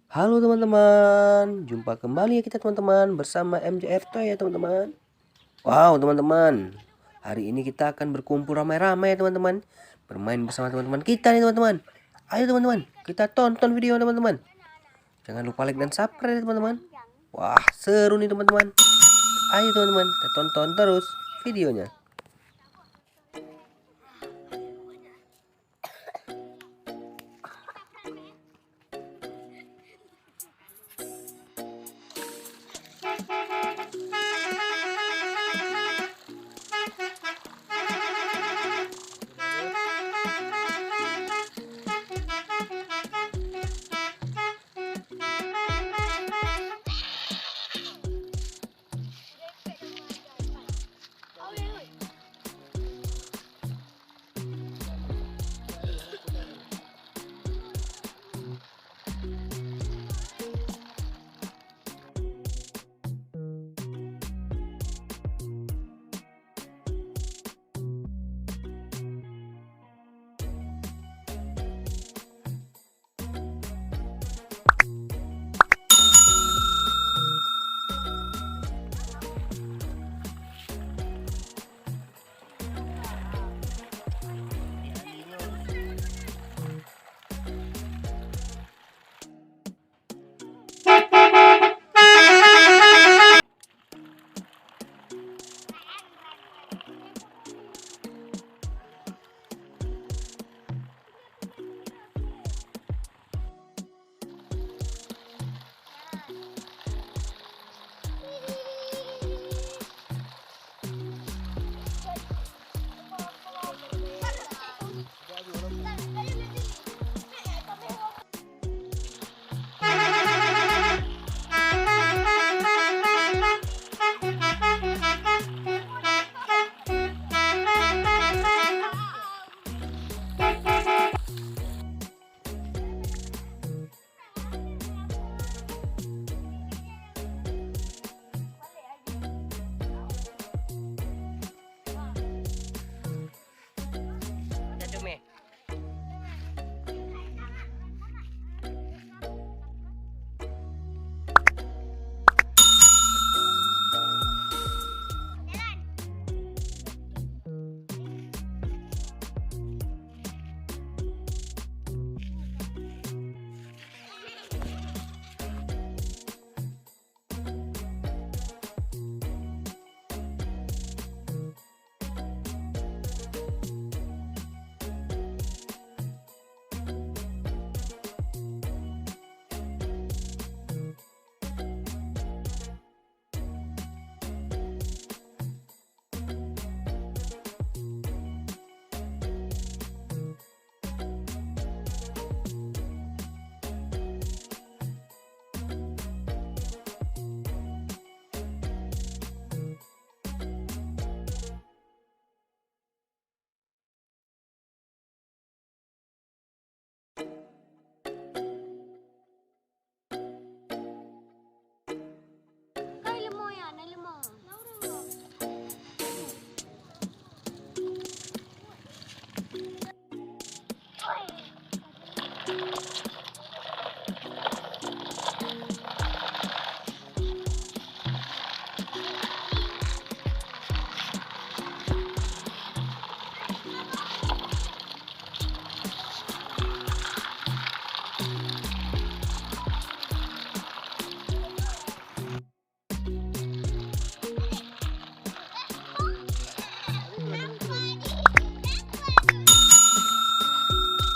Halo teman-teman, jumpa kembali ya kita teman-teman bersama MZR TOY ya teman-teman. Wow teman-teman, hari ini kita akan berkumpul ramai-ramai ya teman-teman, bermain bersama teman-teman kita nih teman-teman. Ayo teman-teman, kita tonton video teman-teman. Jangan lupa like dan subscribe ya teman-teman. Wah seru nih teman-teman. Ayo teman-teman, kita tonton terus videonya.